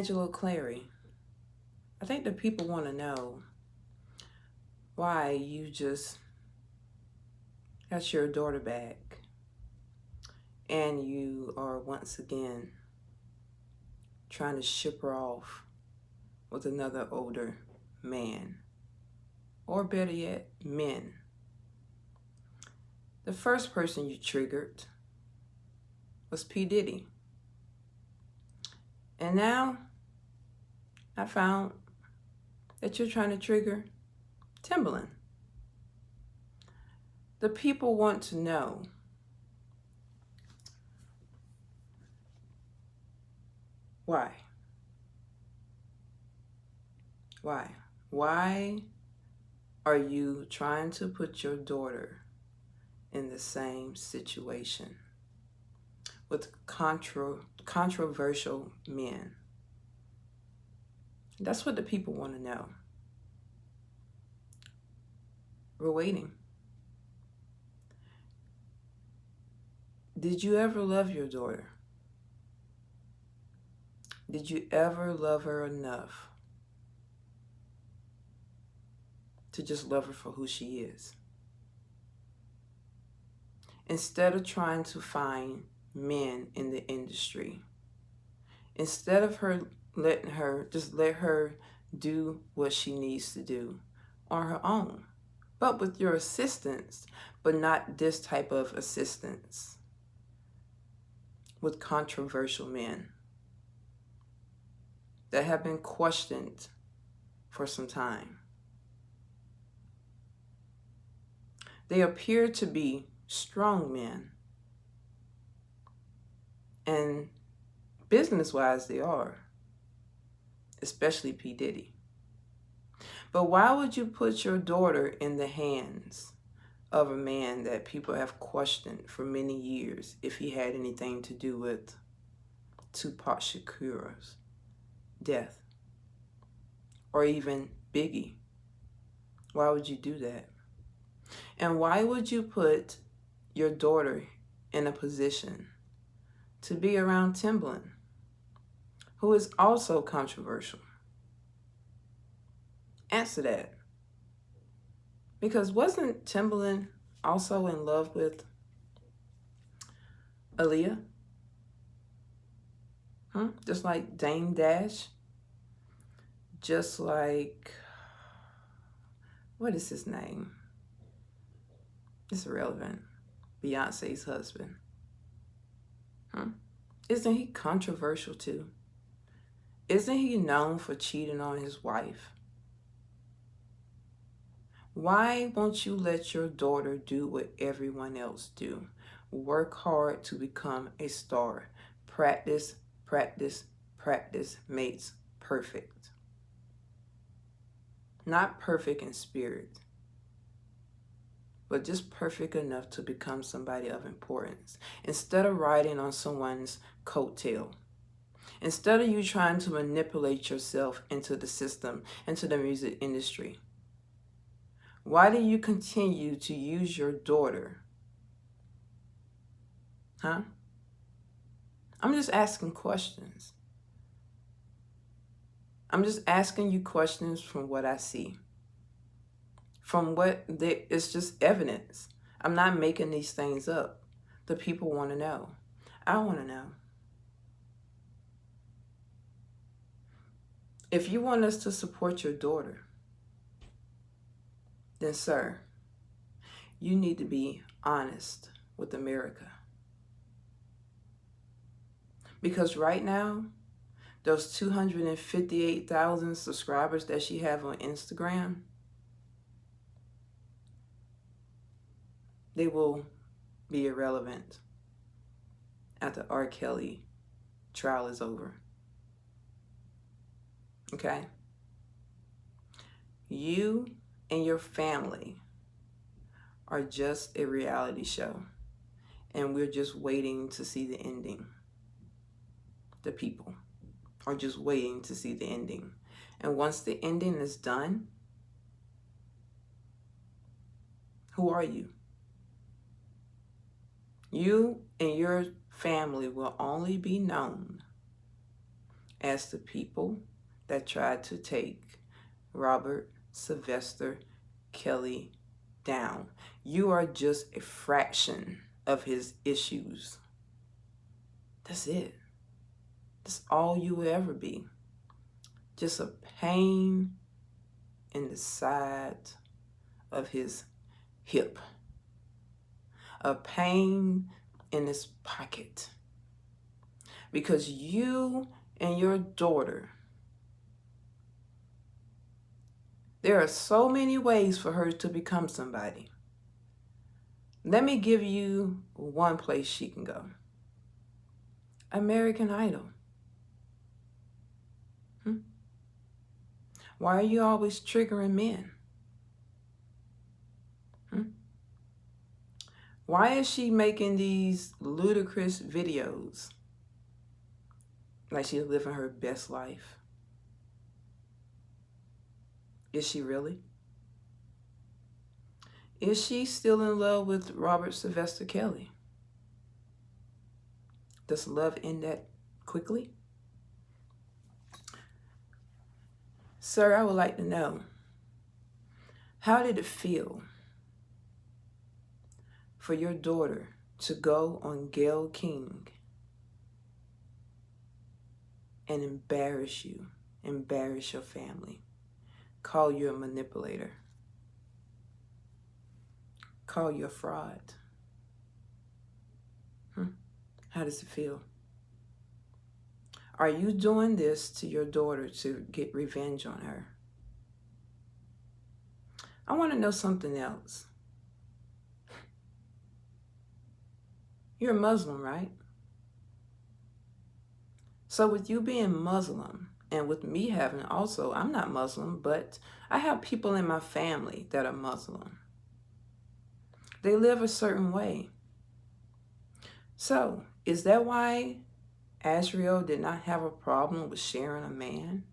Mr Clary, I think the people want to know why you just got your daughter back and you are once again trying to ship her off with another older man, or better yet, men. The first person you triggered was P. Diddy. And now I found that you're trying to trigger Timbaland. The people want to know why. Why? Why are you trying to put your daughter in the same situation with controversial men? That's what the people want to know. We're waiting. Did you ever love your daughter? Did you ever love her enough to just love her for who she is? Instead of trying to find men in the industry, instead of let her do what she needs to do on her own, but with your assistance, but not this type of assistance with controversial men that have been questioned for some time. They appear to be strong men, and business-wise they are, especially P. Diddy. But why would you put your daughter in the hands of a man that people have questioned for many years if he had anything to do with Tupac Shakur's death, or even Biggie? Why would you do that? And why would you put your daughter in a position to be around Timbaland, who is also controversial? Answer that. Because wasn't Timbaland also in love with Aaliyah? Just like Dame Dash? Just like, what is his name? It's irrelevant. Beyonce's husband. Isn't he controversial too? Isn't he known for cheating on his wife? Why won't you let your daughter do what everyone else do? Work hard to become a star. Practice, practice, practice makes perfect. Not perfect in spirit, but just perfect enough to become somebody of importance. Instead of riding on someone's coattail, instead of you trying to manipulate yourself into the system, into the music industry, why do you continue to use your daughter? I'm just asking questions. I'm just asking you questions from what I see. It's just evidence. I'm not making these things up. The people want to know. I want to know. If you want us to support your daughter, then sir, you need to be honest with America. Because right now, those 258,000 subscribers that she have on Instagram, they will be irrelevant after R. Kelly trial is over. Okay? You and your family are just a reality show, and we're just waiting to see the ending. The people are just waiting to see the ending. And once the ending is done, who are you? You and your family will only be known as the people that tried to take Robert Sylvester Kelly down. You are just a fraction of his issues. That's it. That's all you will ever be. Just a pain in the side of his hip. A pain in his pocket. Because you and your daughter, there are so many ways for her to become somebody. Let me give you one place she can go. American Idol. Why are you always triggering men? Why is she making these ludicrous videos? Like she's living her best life. Is she really? Is she still in love with Robert Sylvester Kelly? Does love end that quickly? Sir, I would like to know, how did it feel for your daughter to go on Gayle King and embarrass you, embarrass your family, call you a manipulator, call you a fraud? How does it feel? Are you doing this to your daughter to get revenge on her? I want to know something else. You're a Muslim, right? So with you being Muslim, and with me having also, I'm not Muslim, but I have people in my family that are Muslim. They live a certain way. So, is that why Azriel did not have a problem with sharing a man?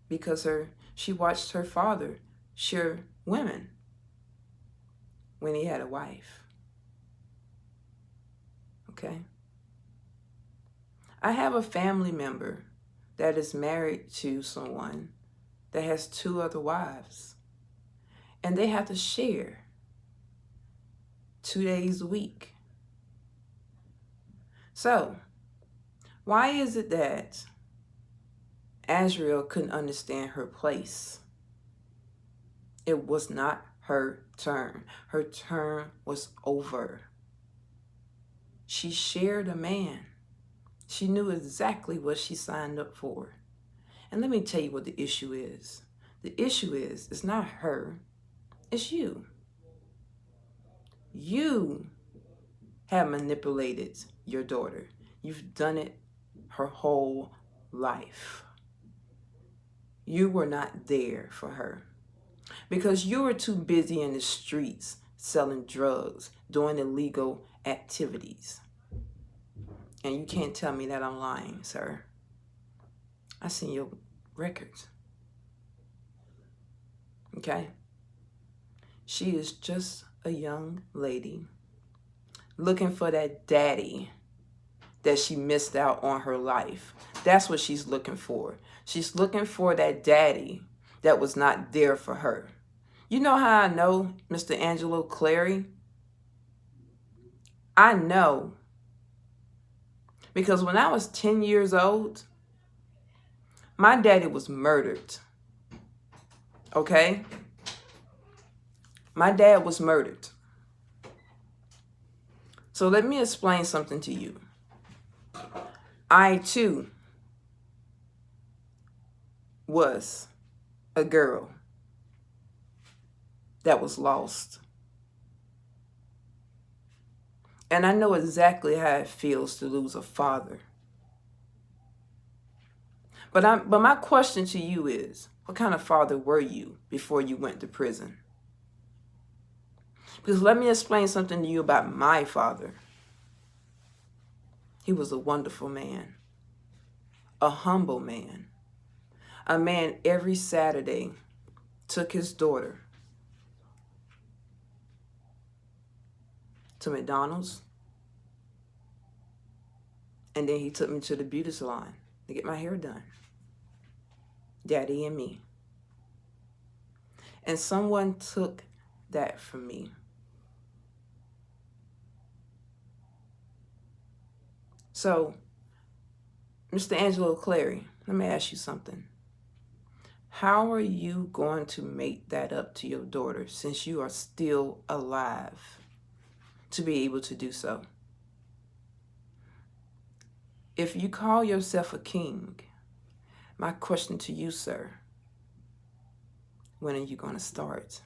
Because she watched her father share women when he had a wife. Okay? I have a family member that is married to someone that has 2 other wives. And they have to share 2 days a week. So, why is it that Azriel couldn't understand her place? It was not her turn. Her turn was over. She shared a man. She knew exactly what she signed up for. And let me tell you what the issue is. The issue is, it's not her, it's you. You have manipulated your daughter. You've done it her whole life. You were not there for her because you were too busy in the streets selling drugs, doing illegal activities. And you can't tell me that I'm lying, sir. I seen your records. Okay? She is just a young lady looking for that daddy that she missed out on her life. That's what she's looking for. She's looking for that daddy that was not there for her. You know how I know Mr. Angelo Clary? I know because when I was 10 years old, my daddy was murdered. Okay? My dad was murdered. So let me explain something to you. I too was a girl that was lost. And I know exactly how it feels to lose a father. But my question to you is, what kind of father were you before you went to prison? Because let me explain something to you about my father. He was a wonderful man, a humble man, a man every Saturday took his daughter to McDonald's And then he took me to the beauty salon to get my hair done. Daddy and me. And someone took that from me. So, Mr. Angelo Clary, let me ask you something. How are you going to make that up to your daughter since you are still alive to be able to do so? If you call yourself a king, my question to you, sir, when are you going to start?